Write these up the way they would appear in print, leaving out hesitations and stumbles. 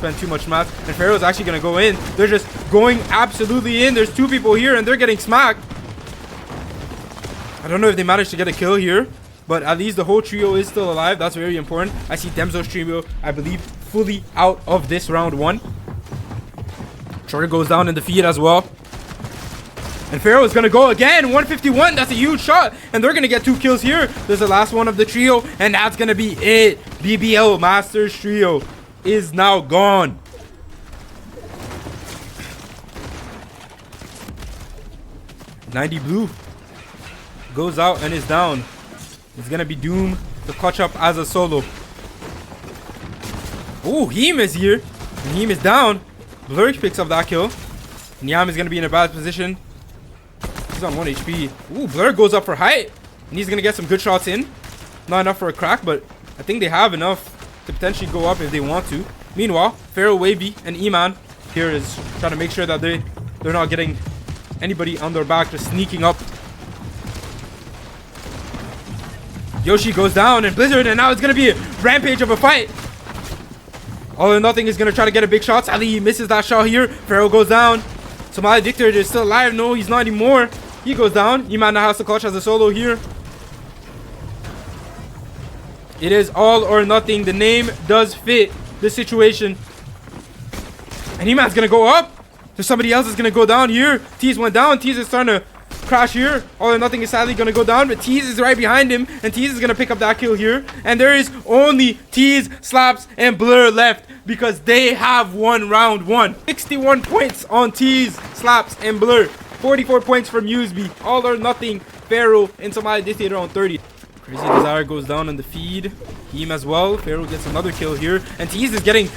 spend too much math. And Pharaoh's actually going to go in. They're just going absolutely in. There's 2 people here and they're getting smacked. I don't know if they managed to get a kill here, but at least the whole trio is still alive. That's very important. I see Demzo's trio, I believe, fully out of this round 1. Shorter goes down in the feed as well. And Pharaoh is going to go again. 151. That's a huge shot. And they're going to get 2 kills here. There's the last one of the trio. And that's going to be it. BBL Masters trio is now gone. .90 blue goes out and is down. It's going to be Doom to clutch up as a solo. Oh, Heem is here. And Heem is down. Blur picks up that kill. And Yam is going to be in a bad position. He's on 1 HP. Ooh, Blur goes up for height. And he's going to get some good shots in. Not enough for a crack, but I think they have enough to potentially go up if they want to. Meanwhile, Pharaoh, Wavy, and Eman here is trying to make sure that they're not getting anybody on their back, just sneaking up. Yoshi goes down and Blizzard, and now it's going to be a rampage of a fight. All or Nothing is going to try to get a big shot. Sadly, he misses that shot here. Pharaoh goes down. Somali Dictator is still alive. No, he's not anymore. He goes down. Eman now has to clutch as a solo here. It is all or nothing. The name does fit the situation. And Eman's going to go up. So somebody else is going to go down here. Tease went down. Tease is starting to crash here. All or Nothing is sadly going to go down, but Tease is right behind him, and Tease is going to pick up that kill here. And there is only Tease, Slaps, and Blur left because they have won round 1. 61 points on Tease, Slaps, and Blur. 44 points from Useby. All or Nothing, Pharaoh, and Somali Dictator on 30. Crazy Desire goes down on the feed. Heem as well. Pharaoh gets another kill here, and Tease is getting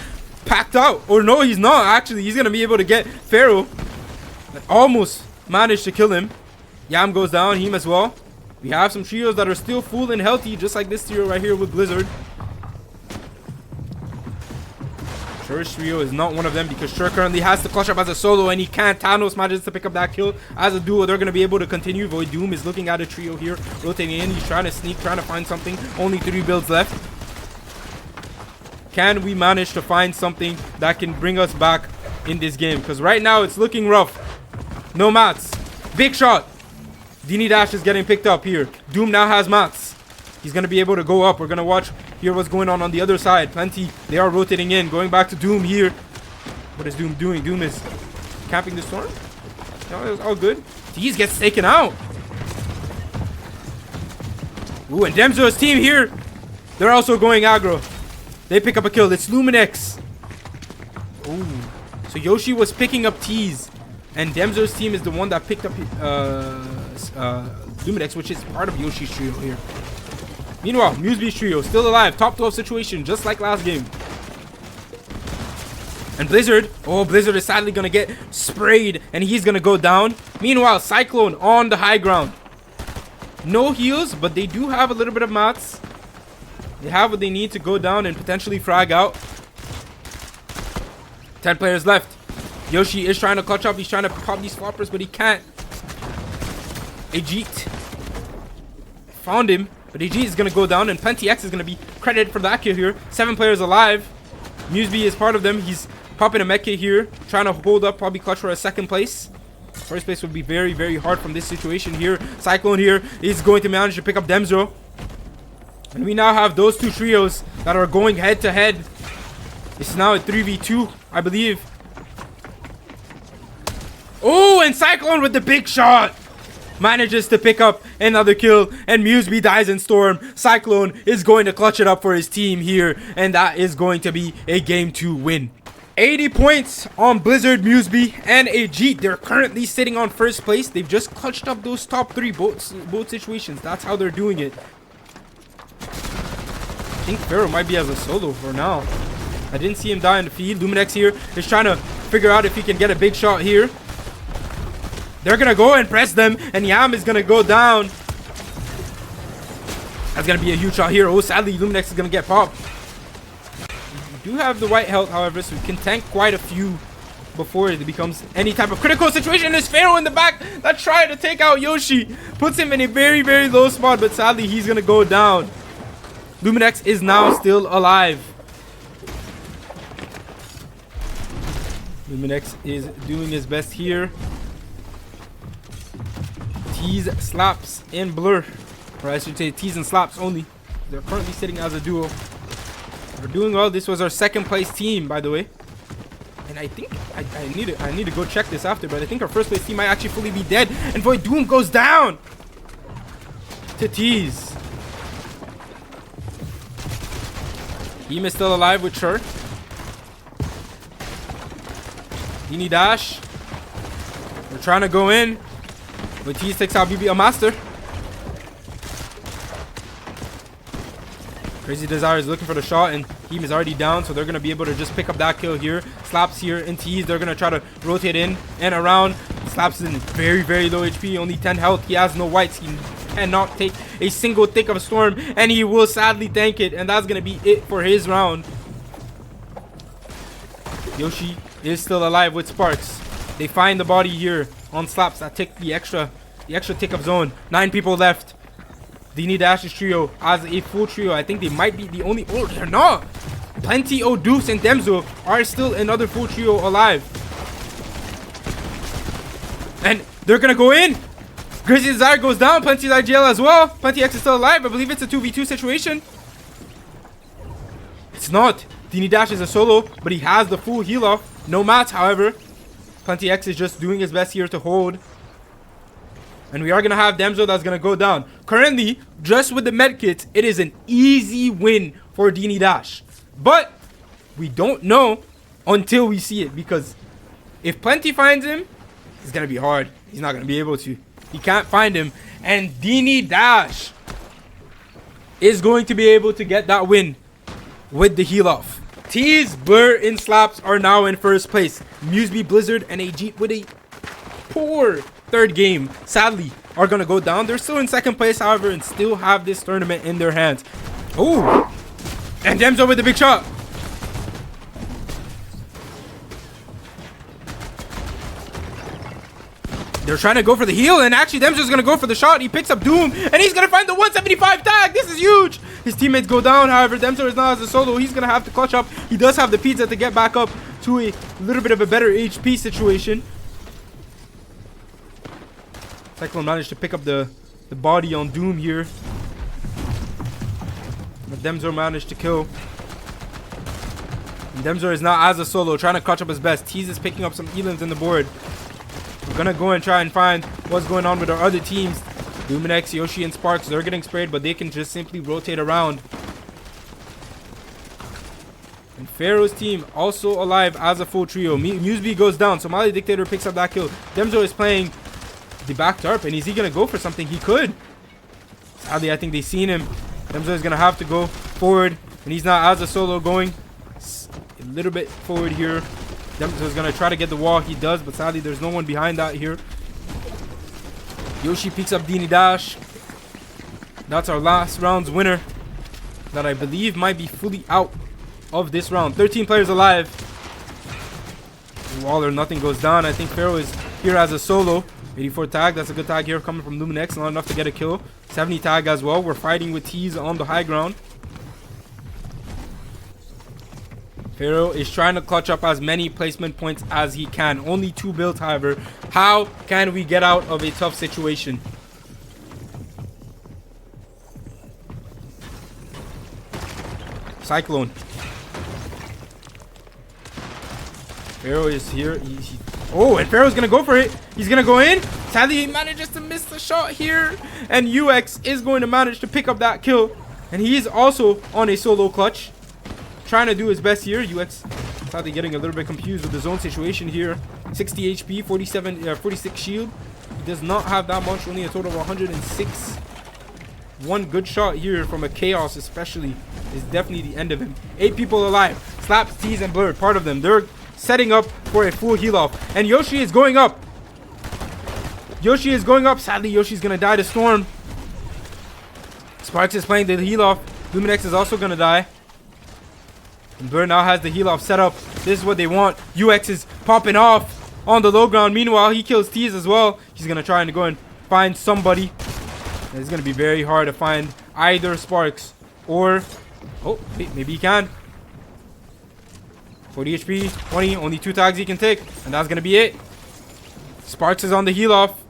packed out. Or no, he's not actually. He's going to be able to get Pharaoh. Almost managed to kill him. Yam goes down, Heem as well. We have some trios that are still full and healthy, just like this trio right here with Blizzard. Sure's trio is not one of them because Sure currently has to clutch up as a solo and he can't. Thanos manages to pick up that kill. As a duo, they're going to be able to continue. Void Doom is looking at a trio here, rotating in. He's trying to sneak, trying to find something. Only 3 builds left. Can we manage to find something that can bring us back in this game? Because right now it's looking rough. No mats. Big shot. Dini Dash is getting picked up here. Doom now has mats. He's going to be able to go up. We're going to watch here what's going on the other side. Plenty. They are rotating in. Going back to Doom here. What is Doom doing? Doom is camping the storm. No, it's all good. Tease gets taken out. Ooh, and Demzo's team here. They're also going aggro. They pick up a kill. It's Luminex. Ooh. So Yoshi was picking up Tease. And Demzo's team is the one that picked up Luminex, which is part of Yoshi's trio here. Meanwhile, Museby's trio still alive. Top 12 situation, just like last game. And Blizzard. Oh, Blizzard is sadly going to get sprayed. And he's going to go down. Meanwhile, Cyclone on the high ground. No heals, but they do have a little bit of mats. They have what they need to go down and potentially frag out. 10 players left. Yoshi is trying to clutch up. He's trying to pop these floppers, but he can't. Ajit found him, but Ajit is going to go down, and Plenty X is going to be credited for that kill here. 7 players alive. Museby is part of them. He's popping a med kit here, trying to hold up, probably clutch for a 2nd place. 1st place would be very, very hard from this situation here. Cyclone here is going to manage to pick up Demzo. And we now have those 2 trios that are going head to head. This is now a 3v2, I believe. Oh, and Cyclone with the big shot manages to pick up another kill, and Museby dies in Storm. Cyclone is going to clutch it up for his team here, and that is going to be a game 2 win. 80 points on Blizzard, Museby, and Ajit. They're currently sitting on 1st place. They've just clutched up those top 3 both situations. That's how they're doing it. I think Pharaoh might be as a solo for now. I didn't see him die in the feed. Luminex here is trying to figure out if he can get a big shot here. They're going to go and press them, and Yam is going to go down. That's going to be a huge shot here. Oh, sadly, Luminex is going to get popped. We do have the white health, however, so we can tank quite a few before it becomes any type of critical situation. There's Pharaoh in the back that tried to take out Yoshi. Puts him in a very, very low spot, but sadly, he's going to go down. Luminex is now still alive. Luminex is doing his best here. Tease, Slaps, and Blur. Or I should say Tease and Slaps only. They're currently sitting as a duo. We're doing well. This was our second place team, by the way. And I think I need to go check this after, but I think our first place team might actually fully be dead. And Void Doom goes down to Tease. Team is still alive with Chur. Dini Dash. We're trying to go in. But Tease takes out BB a Master. Crazy Desire is looking for the shot, and Team is already down, so they're going to be able to just pick up that kill here. Slaps here in Tease. They're going to try to rotate in and around. Slaps is in very, very low HP, only 10 health. He has no whites. He cannot take a single tick of a storm, and he will sadly tank it, and that's going to be it for his round. Yoshi is still alive with Sparks. They find the body here on Slaps that take the extra tick of zone. 9 people left. Dini Dash's trio as a full trio. I think they might be the only. Oh, they're not. Plenty, Deuce, and Demzo are still another full trio alive. And they're gonna go in. Crazy Desire goes down. Plenty's IGL as well. Plenty X is still alive. I believe it's a 2v2 situation. It's not. Dini Dash is a solo, but he has the full heal off. No mats, however. Plenty X is just doing his best here to hold. And we are going to have Demzo that's going to go down. Currently, just with the medkits, it is an easy win for Dini Dash. But we don't know until we see it. Because if Plenty finds him, it's going to be hard. He's not going to be able to. He can't find him. And Dini Dash is going to be able to get that win with the heal off. Tease, Blur, and Slaps are now in first place. Museby, Blizzard, and Ajit with a poor third game, sadly, are going to go down. They're still in second place, however, and still have this tournament in their hands. Oh, and Demzo with the big shot. They're trying to go for the heal, and actually Demzo's going to go for the shot. He picks up Doom, and he's going to find the 175 tag. This is huge. His teammates go down, however, Demzo is now as a solo. He's going to have to clutch up. He does have the pizza to get back up to a little bit of a better HP situation. Cyclone managed to pick up the body on Doom here. But Demzo managed to kill. And Demzo is now as a solo, trying to clutch up his best. Tease is picking up some elims in the board. We're going to go and try and find what's going on with our other teams. Luminex, Yoshi, and Sparks, they're getting sprayed, but they can just simply rotate around. And Pharaoh's team also alive as a full trio. Museby goes down. Somali Dictator picks up that kill. Demzo is playing the back tarp, and is he gonna go for something? He could. Sadly, I think they've seen him. Demzo is gonna have to go forward, and he's not as a solo going a little bit forward here. Demzo is gonna try to get the wall. He does, but sadly, there's no one behind that here. Yoshi picks up Dini Dash. That's our last round's winner, that I believe might be fully out of this round. 13 players alive. All or nothing goes down. I think Pharaoh is here as a solo. 84 tag, that's a good tag here coming from Luminex, not enough to get a kill. 70 tag as well. We're fighting with Tease on the high ground. Pharaoh is trying to clutch up as many placement points as he can. Only 2 builds, however. How can we get out of a tough situation? Cyclone. Pharaoh is here. Oh, and Pharaoh's gonna go for it. He's gonna go in. Sadly, he manages to miss the shot here. And UX is going to manage to pick up that kill. And he is also on a solo clutch, trying to do his best here. UX sadly getting a little bit confused with the zone situation here. 60 HP, 46 shield. He does not have that much, only a total of 106. One good shot here from a Chaos especially is definitely the end of him. 8 people alive. Slaps, Tease, and Blur, part of them. They're setting up for a full heal off. And Yoshi is going up. Yoshi is going up. Sadly, Yoshi's going to die to Storm. Sparks is playing the heal off. Luminex is also going to die. And Blur now has the heal off set up. This is what they want. UX is popping off on the low ground. Meanwhile, he kills Tease as well. He's going to try and go and find somebody. And it's going to be very hard to find either Sparks or... Oh, maybe he can. 40 HP, 20, only 2 tags he can take, and that's gonna be it. Sparks is on the heal off,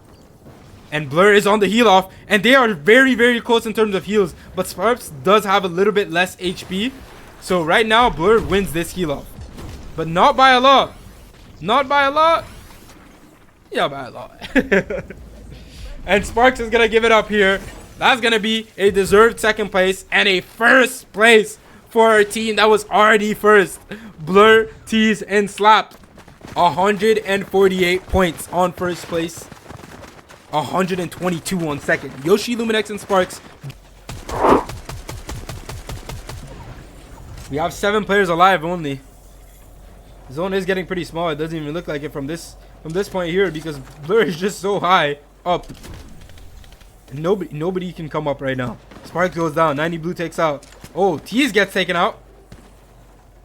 and Blur is on the heal off, and they are very, very close in terms of heals, but Sparks does have a little bit less HP, so right now Blur wins this heal off, but not by a lot. Not by a lot. Yeah, by a lot. And Sparks is gonna give it up here. That's gonna be a deserved second place and a first place for our team that was already first. Blur, Tease, and Slap. 148 points on first place. 122 on second. Yoshi, Luminex, and Sparks. We have 7 players alive only. The zone is getting pretty small. It doesn't even look like it from this point here because Blur is just so high up. And nobody can come up right now. Sparks goes down. 90 blue takes out. Oh, Tease gets taken out.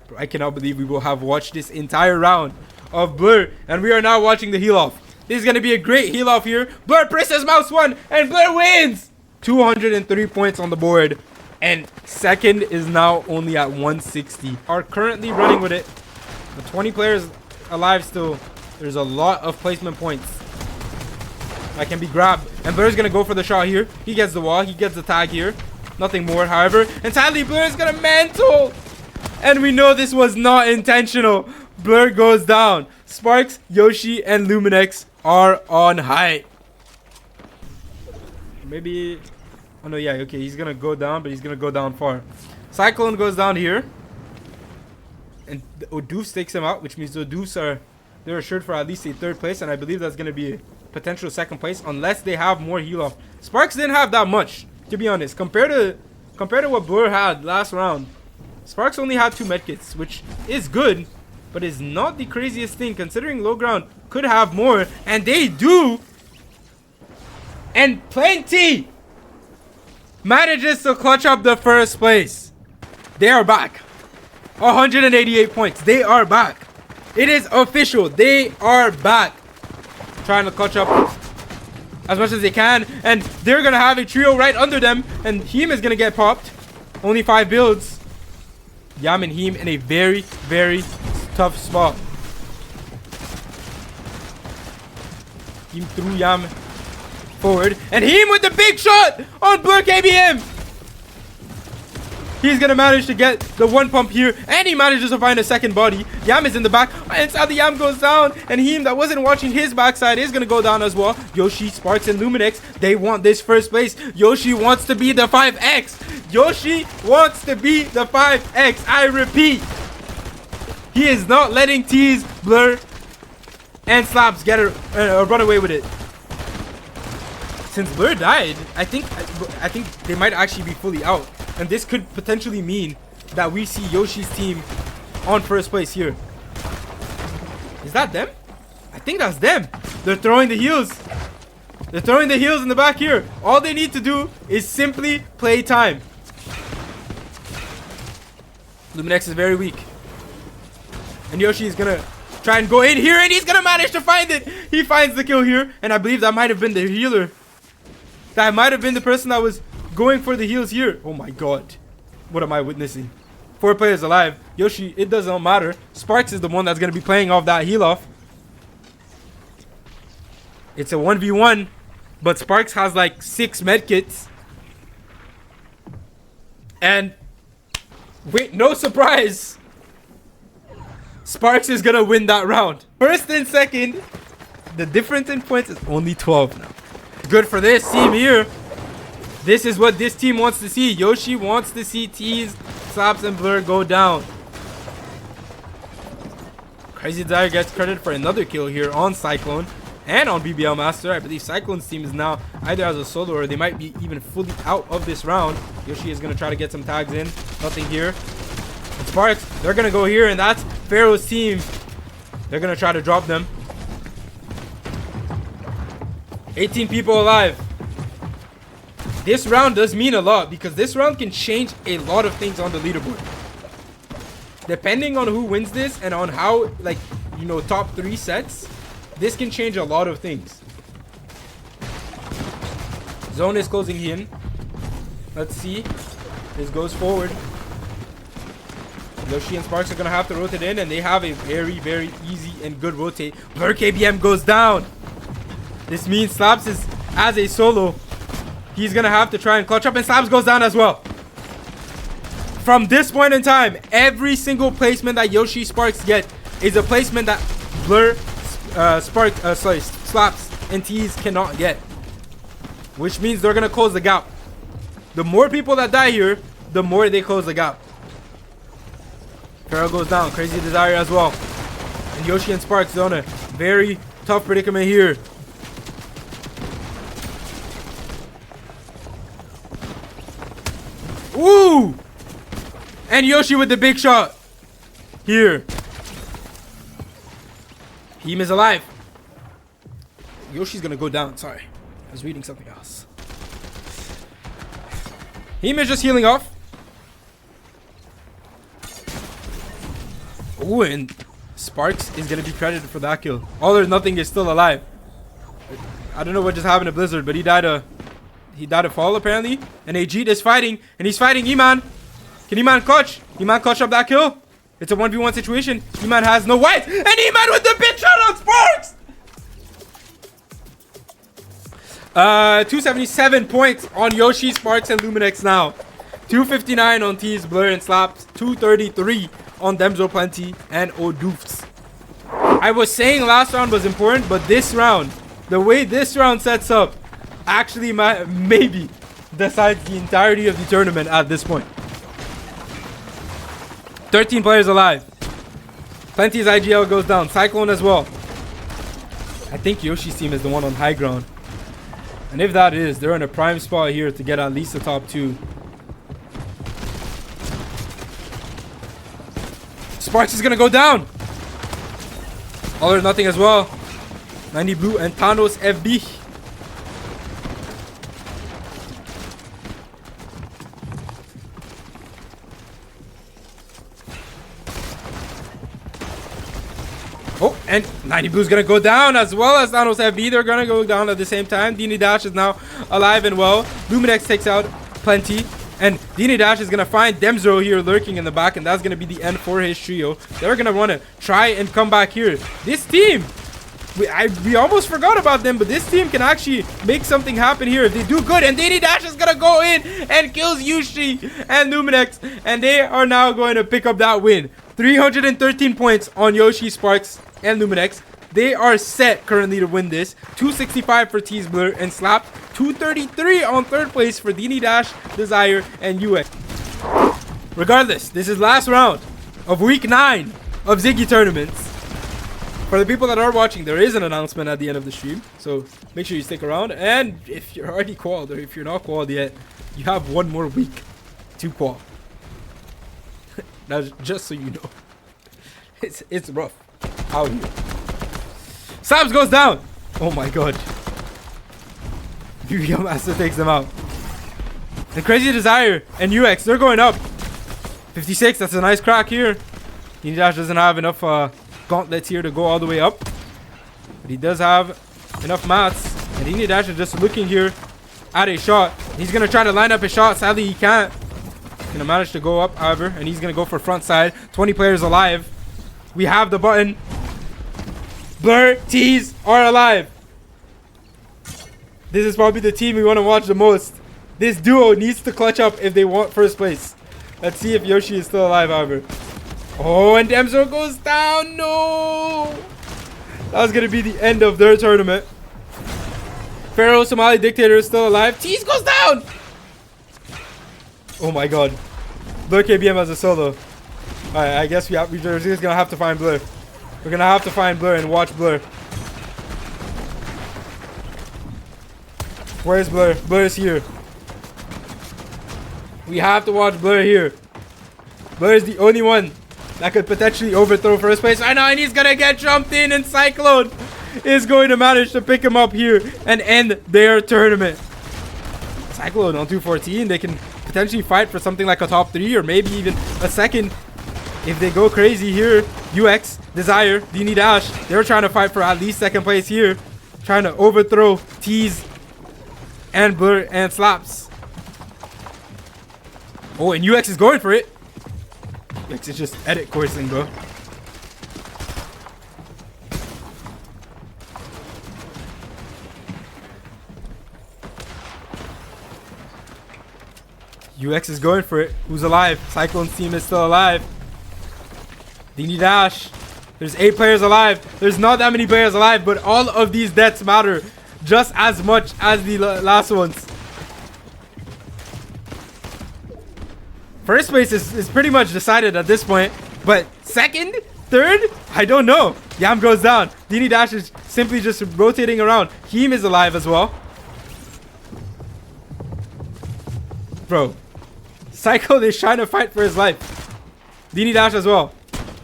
Bro, I cannot believe we will have watched this entire round of Blur, and we are now watching the heal off. This is gonna be a great heal off here. Blur presses mouse 1 and Blur wins. 203 points on the board, and second is now only at 160. Are currently running with it. The 20 players alive still. There's a lot of placement points that can be grabbed, and Blur's gonna go for the shot here. He gets the wall. He gets the tag here. Nothing more, however. And sadly, Blur is gonna mantle. And we know this was not intentional. Blur goes down. Sparks, Yoshi, and Luminex are on high. Maybe... Oh, no, yeah, okay. He's gonna go down, but he's gonna go down far. Cyclone goes down here. And Odoofs takes him out, which means the Odoofs are... They're assured for at least a third place, and I believe that's gonna be a potential second place, unless they have more heal off. Sparks didn't have that much, to be honest. Compared to what Blur had last round, Sparks only had 2 medkits, which is good, but is not the craziest thing considering low ground could have more, and they do. And Plenty manages to clutch up the first place. They are back. 188 points. They are back. It is official. They are back. Trying to clutch up as much as they can, and they're gonna have a trio right under them, and Heem is gonna get popped. Only 5 builds. Yam and Heem in a very, very tough spot. Heem threw Yam forward, and Heem with the big shot on Blur KBM. He's gonna manage to get the 1 pump here, and he manages to find a second body. Yam is in the back, and sadly Yam goes down, and Heem, that wasn't watching his backside, is gonna go down as well. Yoshi, Sparks, and Luminex, they want this first place. Yoshi wants to be the 5x. Yoshi wants to be the 5x. I repeat, he is not letting Tease, Blur, and Slaps get a run away with it. Since Blur died, I think they might actually be fully out. And this could potentially mean that we see Yoshi's team on first place here. Is that them? I think that's them. They're throwing the heals. They're throwing the heals in the back here. All they need to do is simply play time. Luminex is very weak. And Yoshi is going to try and go in here, and he's going to manage to find it. He finds the kill here, and I believe that might have been the healer. That might have been the person that was going for the heals here. Oh my god. What am I witnessing? 4 players alive. Yoshi, it doesn't matter. Sparks is the one that's going to be playing off that heal off. It's a 1v1. But Sparks has like 6 medkits. And wait, no surprise. Sparks is going to win that round. First and second. The difference in points is only 12 now. Good for this team here. This is what this team wants to see. Yoshi wants to see Tease, Slaps, and Blur go down. Crazy Desire gets credit for another kill here on Cyclone and on BBL Master. I believe Cyclone's team is now either as a solo or they might be even fully out of this round. Yoshi is going to try to get some tags in. Nothing here. And Sparks, they're going to go here, and that's Pharaoh's team. They're going to try to drop them. 18 people alive. This round does mean a lot because this round can change a lot of things on the leaderboard. Depending on who wins this and on how, like, you know, top 3 sets, this can change a lot of things. Zone is closing in. Let's see. This goes forward. Yoshi and Sparks are gonna have to rotate in, and they have a very, very easy and good rotate. Blur KBM goes down. This means Slaps is as a solo. He's gonna have to try and clutch up, and Slaps goes down as well. From this point in time, every single placement that Yoshi Sparks get is a placement that Blur, Slaps, and Tease cannot get. Which means they're gonna close the gap. The more people that die here, the more they close the gap. Pharaoh goes down. Crazy Desire as well. And Yoshi and Sparks are on a very tough predicament here. Ooh! And Yoshi with the big shot. Here. Heem is alive. Yoshi's gonna go down. Sorry. I was reading something else. Heem is just healing off. Ooh, and Sparks is gonna be credited for that kill. All or Nothing is still alive. I don't know what just happened to Blizzard, but he died a fall apparently. And Ajit is fighting, and he's fighting Eman. Can Eman clutch? Eman clutch up that kill? It's a 1v1 situation. Eman has no white, and Eman with the big shot on Sparks! 277 points on Yoshi, Sparks, and Luminex now. 259 on Tease, Blur, and Slaps. 233 on Demzo Plenty and Odoofs. I was saying last round was important, but this round, the way this round sets up, actually maybe decides the entirety of the tournament at this point. 13 players alive. Plenty's IGL goes down. Cyclone as well. I think Yoshi's team is the one on high ground. And if that is, they're in a prime spot here to get at least the top 2. Sparks is gonna go down. All or Nothing as well. 90 Blue and Thanos FB. Oh, and 90 Blue's gonna go down as well as Thanos FB. They're gonna go down at the same time. Dini Dash is now alive and well. Luminex takes out Plenty. And Dini Dash is going to find Demzo here lurking in the back. And that's going to be the end for his trio. They're going to want to try and come back here. This team, we almost forgot about them. But this team can actually make something happen here if they do good. And Dini Dash is going to go in and kills Yoshi and Luminex. And they are now going to pick up that win. 313 points on Yoshi, Sparks, and Luminex. They are set currently to win this. 265 for Tease, Blur, and Slap. 233 on third place for Dini Dash, Desire, and UX. Regardless, this is last round of week 9 of Ziggy tournaments. For the people that are watching, there is an announcement at the end of the stream. So make sure you stick around. And if you're already qualified or if you're not qualified yet, you have one more week to qualify. Now, just so you know, it's rough out here. Slabs goes down. Oh my god. Yu-Gi-Oh! Master takes them out. And Crazy Desire and UX, they're going up. 56, that's a nice crack here. Dini Dash doesn't have enough gauntlets here to go all the way up. But he does have enough mats. And Dini Dash is just looking here at a shot. He's going to try to line up a shot. Sadly, he can't. He's going to manage to go up, however. And he's going to go for front side. 20 players alive. We have the button. Blur, Tease are alive. This is probably the team we want to watch the most. This duo needs to clutch up if they want first place. Let's see if Yoshi is still alive, however. Oh, and Demzo goes down. No. That was going to be the end of their tournament. Pharaoh Somali Dictator is still alive. Tease goes down. Oh my god. Blur KBM as a solo. Alright, I guess we're just going to have to find Blur. We're going to have to find Blur and watch Blur. Where's Blur? Blur is here. We have to watch Blur here. Blur is the only one that could potentially overthrow first place right now. And he's going to get jumped in. And Cyclone is going to manage to pick him up here and end their tournament. Cyclone on 214. They can potentially fight for something like a top 3 or maybe even a second if they go crazy here. UX, Desire, Dini Dash. They're trying to fight for at least second place here. Trying to overthrow Tease and Blur and Slaps. Oh, and UX is going for it. It's just edit coursing, bro. UX is going for it. Who's alive? Cyclone's team is still alive. Dini Dash. There's 8 players alive. There's not that many players alive, but all of these deaths matter just as much as the last ones. First place is pretty much decided at this point, but second, third, I don't know. Yam goes down. Dini Dash is simply just rotating around. Heem is alive as well. Bro, Cyclone is trying to fight for his life. Dini Dash as well.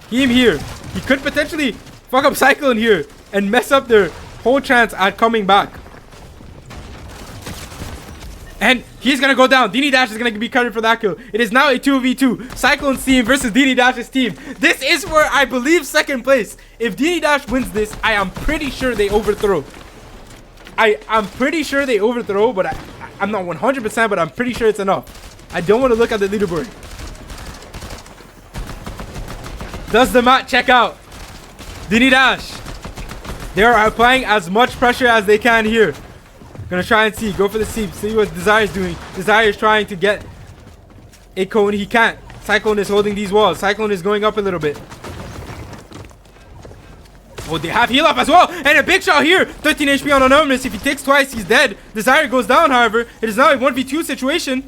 Heem here. He could potentially fuck up Cyclone here and mess up their whole chance at coming back. And he's going to go down. Dini Dash is going to be credited for that kill. It is now a 2v2. Cyclone's team versus Dini Dash's team. This is where I believe second place. If Dini Dash wins this, I am pretty sure they overthrow. I'm pretty sure they overthrow, but I'm not 100%, but I'm pretty sure it's enough. I don't want to look at the leaderboard. Does the mat check out? Dini Dash. They are applying as much pressure as they can here. Gonna try and see. Go for the seep. See what Desire is doing. Desire is trying to get a cone. He can't. Cyclone is holding these walls. Cyclone is going up a little bit. Oh, they have heal up as well. And a big shot here. 13 HP on Anonymous. If he takes twice, he's dead. Desire goes down, however. It is now a 1v2 situation.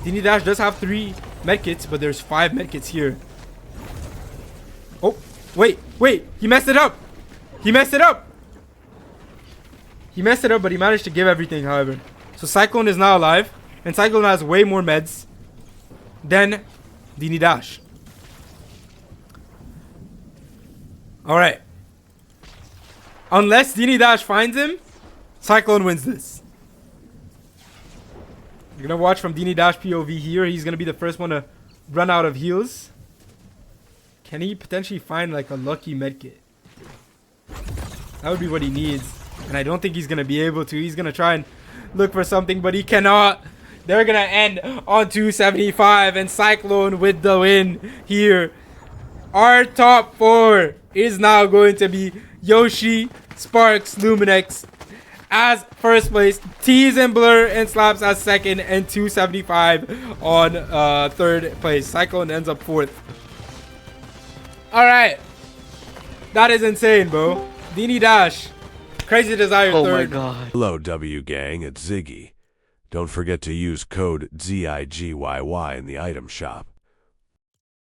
Dini Dash does have 3 medkits, but there's 5 medkits here. Oh, wait. He messed it up. He messed it up, but he managed to give everything, however. So Cyclone is now alive. And Cyclone has way more meds than Dini Dash. Alright. Unless Dini Dash finds him, Cyclone wins this. You're going to watch from Dini Dash POV here. He's going to be the first one to run out of heals. Can he potentially find like a lucky medkit? That would be what he needs. And I don't think he's going to be able to. He's going to try and look for something, but he cannot. They're going to end on 275 and Cyclone with the win here. Our top 4 is now going to be Yoshi, Sparks, Luminex as first place, Tease and Blur and Slaps as second, and 275 on third place. Cyclone ends up 4th. Alright. That is insane, bro. Dini Dash. Crazy Desire third. Oh my god. Hello W gang, it's Ziggy. Don't forget to use code ZIGYY in the item shop.